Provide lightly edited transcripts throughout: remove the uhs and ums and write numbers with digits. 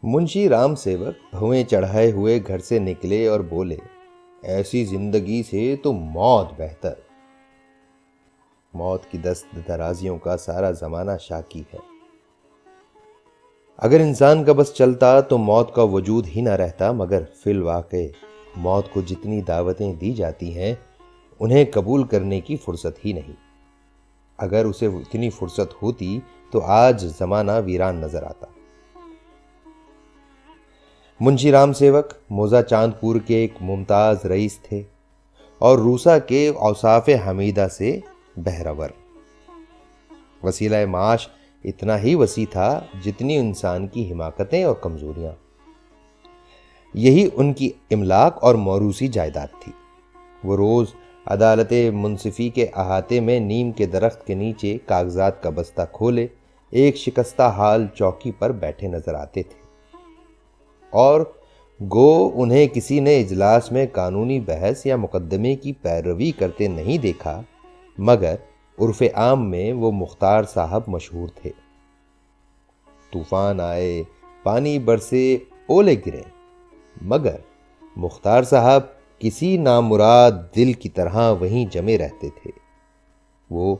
منشی Ram civic بھویں چڑھائے ہوئے گھر سے نکلے اور بولے، ایسی زندگی سے تو موت بہتر۔ موت کی دست درازیوں کا سارا زمانہ شاکی ہے۔ اگر انسان کا بس چلتا تو موت کا وجود ہی نہ رہتا، مگر فی الواقع موت کو جتنی دعوتیں دی جاتی ہیں انہیں قبول کرنے کی فرصت ہی نہیں۔ اگر اسے اتنی فرصت ہوتی تو آج زمانہ ویران نظر آتا۔ منشی رام سیوک موزہ چاند پور کے ایک ممتاز رئیس تھے اور روسا کے اوصاف حمیدہ سے بہرور۔ وسیلہ معاش اتنا ہی وسیع تھا جتنی انسان کی حماقتیں اور کمزوریاں۔ یہی ان کی املاک اور موروثی جائیداد تھی۔ وہ روز عدالت منصفی کے احاطے میں نیم کے درخت کے نیچے کاغذات کا بستہ کھولے ایک شکستہ حال چوکی پر بیٹھے نظر آتے تھے، اور گو انہیں کسی نے اجلاس میں قانونی بحث یا مقدمے کی پیروی کرتے نہیں دیکھا، مگر عرف عام میں وہ مختار صاحب مشہور تھے۔ طوفان آئے، پانی برسے، اولے گرے، مگر مختار صاحب کسی نامراد دل کی طرح وہیں جمے رہتے تھے۔ وہ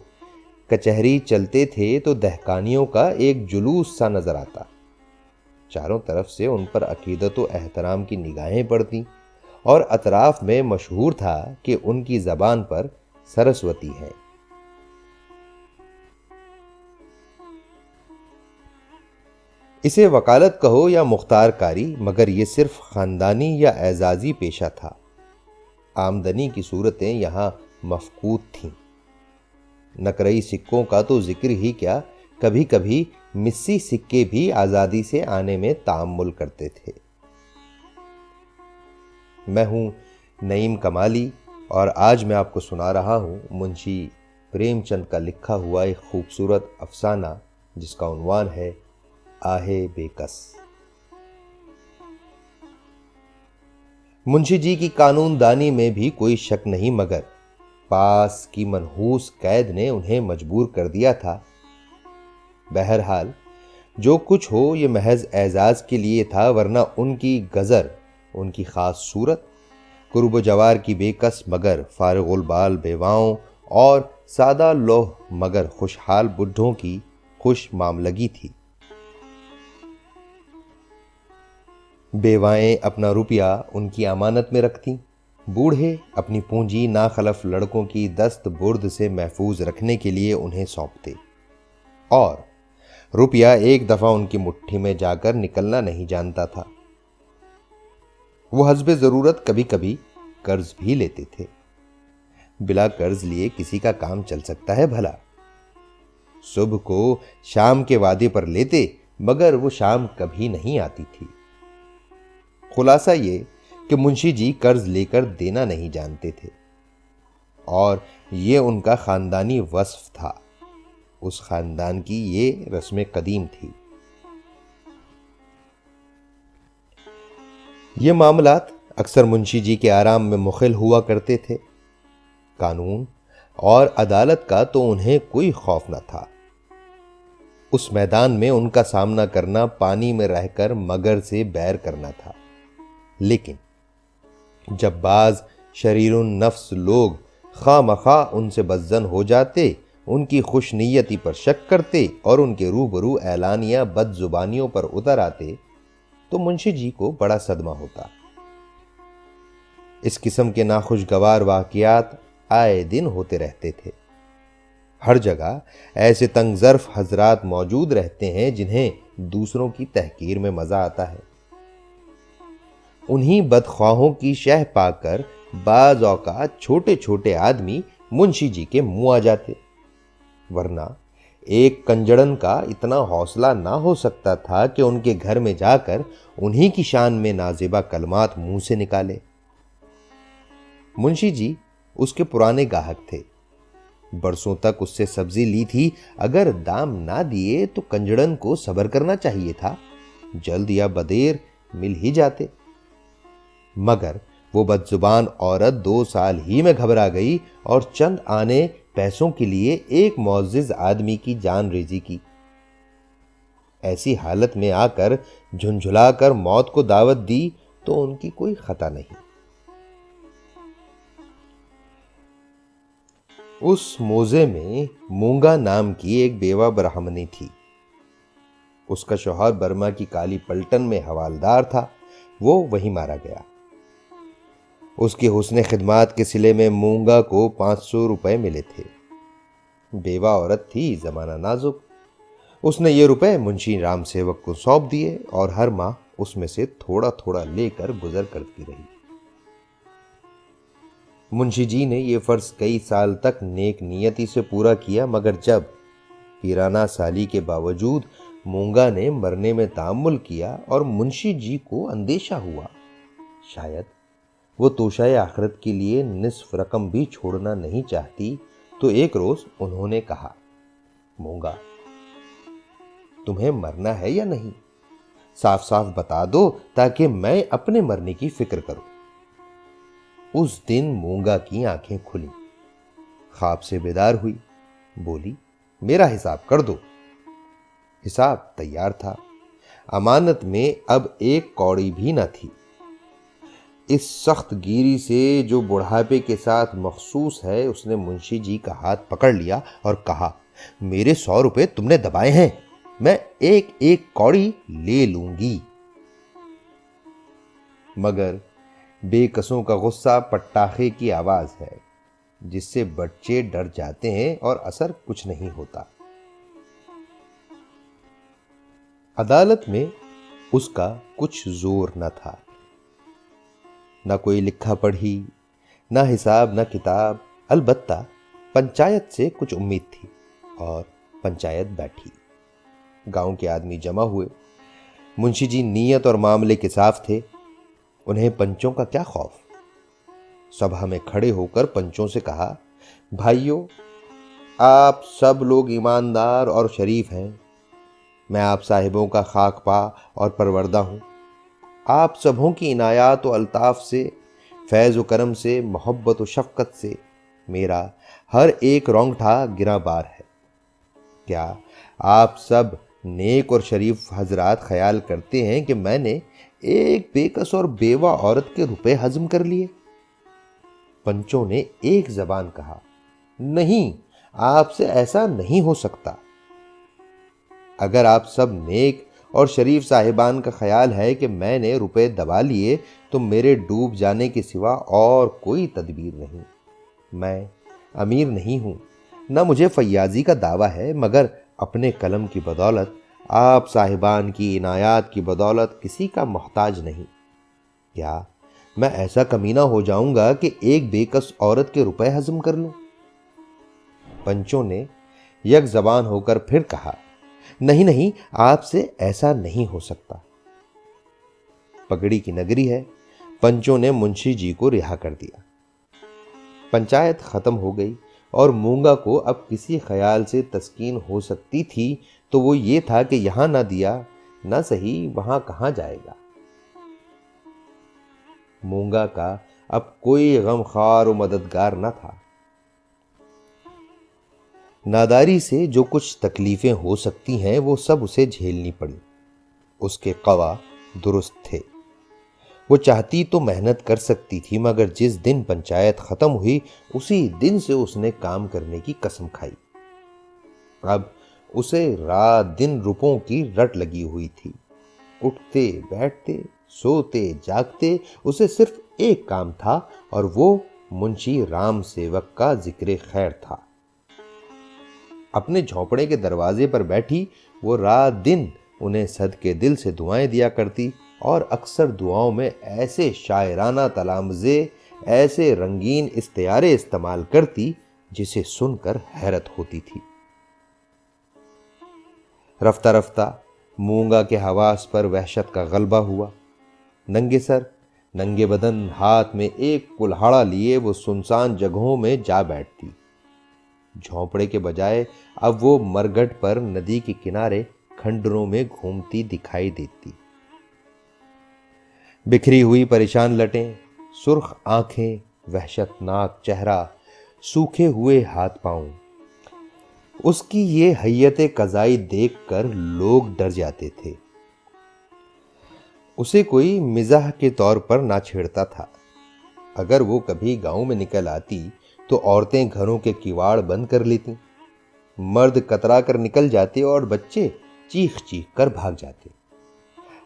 کچہری چلتے تھے تو دہقانیوں کا ایک جلوس سا نظر آتا۔ چاروں طرف سے ان پر عقیدت و احترام کی نگاہیں پڑتی اور اطراف میں مشہور تھا کہ ان کی زبان پر سرسوتی ہے۔ اسے وکالت کہو یا مختار کاری، مگر یہ صرف خاندانی یا اعزازی پیشہ تھا۔ آمدنی کی صورتیں یہاں مفقود تھیں۔ نقرئی سکوں کا تو ذکر ہی کیا، کبھی کبھی مسی سکے بھی آزادی سے آنے میں تعامل کرتے تھے۔ میں ہوں نعیم کمالی، اور آج میں آپ کو سنا رہا ہوں منشی پریم چند کا لکھا ہوا ایک خوبصورت افسانہ جس کا عنوان ہے آہ بے کس۔ منشی جی کی قانون دانی میں بھی کوئی شک نہیں، مگر پاس کی منحوس قید نے انہیں مجبور کر دیا تھا۔ بہرحال جو کچھ ہو یہ محض اعزاز کے لیے تھا، ورنہ ان کی گزر، ان کی خاص صورت، قرب و جوار کی بے کس مگر فارغ البال بیواؤں اور سادہ لوح مگر خوشحال بڈھوں کی خوش معاملگی تھی۔ بیوائیں اپنا روپیہ ان کی امانت میں رکھتیں، بوڑھے اپنی پونجی ناخلف لڑکوں کی دست برد سے محفوظ رکھنے کے لیے انہیں سونپتے، اور روپیہ ایک دفعہ ان کی مٹھی میں جا کر نکلنا نہیں جانتا تھا۔ وہ حسب ضرورت کبھی کبھی قرض بھی لیتے تھے۔ بلا قرض لیے کسی کا کام چل سکتا ہے بھلا؟ صبح کو شام کے وعدے پر لیتے، مگر وہ شام کبھی نہیں آتی تھی۔ خلاصہ یہ کہ منشی جی قرض لے کر دینا نہیں جانتے تھے، اور یہ ان کا خاندانی وصف تھا۔ اس خاندان کی یہ رسم قدیم تھی۔ یہ معاملات اکثر منشی جی کے آرام میں مخل ہوا کرتے تھے۔ قانون اور عدالت کا تو انہیں کوئی خوف نہ تھا۔ اس میدان میں ان کا سامنا کرنا پانی میں رہ کر مگر سے بیر کرنا تھا۔ لیکن جب بعض شریر النفس لوگ خواہ مخواہ ان سے بدظن ہو جاتے، ان کی خوش نیتی پر شک کرتے اور ان کے روبرو اعلانیہ بد زبانیوں پر اتر آتے، تو منشی جی کو بڑا صدمہ ہوتا۔ اس قسم کے ناخوشگوار واقعات آئے دن ہوتے رہتے تھے۔ ہر جگہ ایسے تنگ ظرف حضرات موجود رہتے ہیں جنہیں دوسروں کی تحقیر میں مزہ آتا ہے۔ انہی بدخواہوں کی شہ پا کر بعض اوقات چھوٹے چھوٹے آدمی منشی جی کے منہ آ جاتے، ورنہ ایک کنجڑن کا اتنا حوصلہ نہ ہو سکتا تھا کہ ان کے گھر میں جا کر انہی کی شان میں نازیبا کلمات منہ سے نکالے۔ منشی جی اس کے پرانے گاہک تھے، برسوں تک اس سے سبزی لی تھی۔ اگر دام نہ دیے تو کنجڑن کو صبر کرنا چاہیے تھا، جلد یا بدیر مل ہی جاتے۔ مگر وہ بدزبان عورت 2 سال ہی میں گھبرا گئی اور چند آنے پیسوں کے لیے ایک معزز آدمی کی جان ریزی کی۔ ایسی حالت میں آ کر جھنجھلا کر موت کو دعوت دی تو ان کی کوئی خطا نہیں۔ اس موزے میں مونگا نام کی ایک بیوہ برہمنی تھی۔ اس کا شوہر برما کی کالی پلٹن میں حوالدار تھا، وہ وہیں مارا گیا۔ اس کی حسن خدمات کے صلے میں مونگا کو 500 روپے ملے تھے۔ بیوہ عورت تھی، زمانہ نازک۔ اس نے یہ روپے منشی رام سیوک کو سونپ دیے اور ہر ماہ اس میں سے تھوڑا تھوڑا لے کر گزر کرتی رہی۔ منشی جی نے یہ فرض کئی سال تک نیک نیتی سے پورا کیا، مگر جب پیرانہ سالی کے باوجود مونگا نے مرنے میں تامل کیا اور منشی جی کو اندیشہ ہوا شاید وہ توشائے آخرت کے لیے نصف رقم بھی چھوڑنا نہیں چاہتی، تو ایک روز انہوں نے کہا، مونگا تمہیں مرنا ہے یا نہیں؟ صاف صاف بتا دو تاکہ میں اپنے مرنے کی فکر کروں۔ اس دن مونگا کی آنکھیں کھلی، خواب سے بیدار ہوئی، بولی، میرا حساب کر دو۔ حساب تیار تھا، امانت میں اب ایک کوڑی بھی نہ تھی۔ اس سخت گیری سے جو بڑھاپے کے ساتھ مخصوص ہے، اس نے منشی جی کا ہاتھ پکڑ لیا اور کہا، میرے 100 روپے تم نے دبائے ہیں، میں ایک ایک کوڑی لے لوں گی۔ مگر بے کسوں کا غصہ پٹاخے کی آواز ہے، جس سے بچے ڈر جاتے ہیں اور اثر کچھ نہیں ہوتا۔ عدالت میں اس کا کچھ زور نہ تھا، نہ کوئی لکھا پڑھی، نہ حساب نہ کتاب، البتہ پنچایت سے کچھ امید تھی، اور پنچایت بیٹھی۔ گاؤں کے آدمی جمع ہوئے۔ منشی جی نیت اور معاملے کے صاف تھے، انہیں پنچوں کا کیا خوف۔ سبھا میں کھڑے ہو کر پنچوں سے کہا، بھائیو، آپ سب لوگ ایماندار اور شریف ہیں، میں آپ صاحبوں کا خاک پا اور پروردہ ہوں۔ آپ سبھوں کی عنایات و الطاف سے، فیض و کرم سے، محبت و شفقت سے میرا ہر ایک رونگٹا گراں بار ہے۔ کیا آپ سب نیک اور شریف حضرات خیال کرتے ہیں کہ میں نے ایک بے کس اور بیوہ عورت کے روپے ہضم کر لیے؟ پنچوں نے ایک زبان کہا، نہیں، آپ سے ایسا نہیں ہو سکتا۔ اگر آپ سب نیک اور شریف صاحبان کا خیال ہے کہ میں نے روپے دبا لیے تو میرے ڈوب جانے کے سوا اور کوئی تدبیر نہیں۔ میں امیر نہیں ہوں، نہ مجھے فیاضی کا دعویٰ ہے، مگر اپنے قلم کی بدولت، آپ صاحبان کی عنایات کی بدولت کسی کا محتاج نہیں۔ کیا میں ایسا کمینہ ہو جاؤں گا کہ ایک بے کس عورت کے روپے ہضم کر لوں؟ پنچوں نے یک زبان ہو کر پھر کہا، نہیں نہیں، آپ سے ایسا نہیں ہو سکتا۔ پگڑی کی نگری ہے، پنچوں نے منشی جی کو رہا کر دیا۔ پنچایت ختم ہو گئی اور مونگا کو اب کسی خیال سے تسکین ہو سکتی تھی تو وہ یہ تھا کہ یہاں نہ دیا نہ صحیح وہاں کہاں جائے گا۔ مونگا کا اب کوئی غمخوار و مددگار نہ تھا۔ ناداری سے جو کچھ تکلیفیں ہو سکتی ہیں وہ سب اسے جھیلنی پڑی۔ اس کے قوا درست تھے، وہ چاہتی تو محنت کر سکتی تھی، مگر جس دن پنچایت ختم ہوئی اسی دن سے اس نے کام کرنے کی قسم کھائی۔ اب اسے رات دن روپوں کی رٹ لگی ہوئی تھی۔ اٹھتے بیٹھتے سوتے جاگتے اسے صرف ایک کام تھا، اور وہ منشی رام سیوک کا ذکر خیر تھا۔ اپنے جھونپڑے کے دروازے پر بیٹھی وہ رات دن انہیں صدقے دل سے دعائیں دیا کرتی، اور اکثر دعاؤں میں ایسے شاعرانہ تلامذے، ایسے رنگین استعارے استعمال کرتی جسے سن کر حیرت ہوتی تھی۔ رفتہ رفتہ مونگا کے حواس پر وحشت کا غلبہ ہوا۔ ننگے سر ننگے بدن، ہاتھ میں ایک کلہاڑا لیے وہ سنسان جگہوں میں جا بیٹھتی۔ جھونپڑے کے بجائے اب وہ مرگٹ پر ندی کے کنارے کھنڈروں میں گھومتی دکھائی دیتی۔ بکھری ہوئی پریشان لٹیں، سرخ آنکھیں، وحشت ناک چہرہ، سوکھے ہوئے ہاتھ پاؤں، اس کی یہ حیت قضائی دیکھ کر لوگ ڈر جاتے تھے۔ اسے کوئی مزاح کے طور پر نہ چھیڑتا تھا۔ اگر وہ کبھی گاؤں میں نکل آتی تو عورتیں گھروں کے کیواڑ بند کر لیتی، مرد کترا کر نکل جاتے اور بچے چیخ چیخ کر بھاگ جاتے۔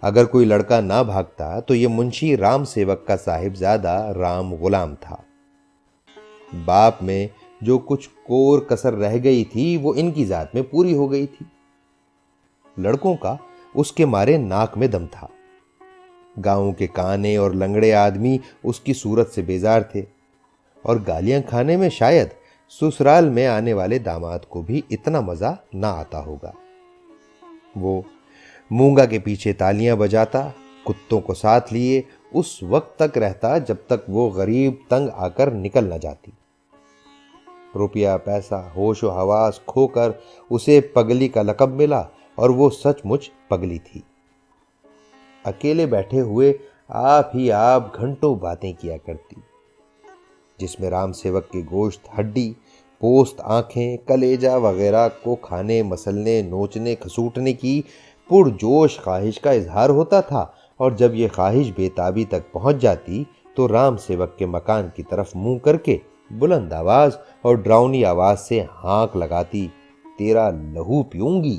اگر کوئی لڑکا نہ بھاگتا تو یہ منشی رام سیوک کا صاحبزادہ رام غلام تھا۔ باپ میں جو کچھ کور کسر رہ گئی تھی وہ ان کی ذات میں پوری ہو گئی تھی۔ لڑکوں کا اس کے مارے ناک میں دم تھا۔ گاؤں کے کانے اور لنگڑے آدمی اس کی صورت سے بیزار تھے، اور گالیاں کھانے میں شاید سسرال میں آنے والے داماد کو بھی اتنا مزہ نہ آتا ہوگا۔ وہ مونگا کے پیچھے تالیاں بجاتا، کتوں کو ساتھ لیے اس وقت تک رہتا جب تک وہ غریب تنگ آ کر نکل نہ جاتی۔ روپیہ پیسہ ہوش و حواس کھو کر اسے پگلی کا لقب ملا، اور وہ سچ مچ پگلی تھی۔ اکیلے بیٹھے ہوئے آپ ہی آپ گھنٹوں باتیں کیا کرتی، جس میں رام سیوک کے گوشت، ہڈی، پوست، آنکھیں، کلیجہ وغیرہ کو کھانے، مسلنے، نوچنے، کھسوٹنے کی پرجوش خواہش کا اظہار ہوتا تھا، اور جب یہ خواہش بے تابی تک پہنچ جاتی تو رام سیوک کے مکان کی طرف منہ کر کے بلند آواز اور ڈراؤنی آواز سے ہانک لگاتی، تیرا لہو پیوں گی۔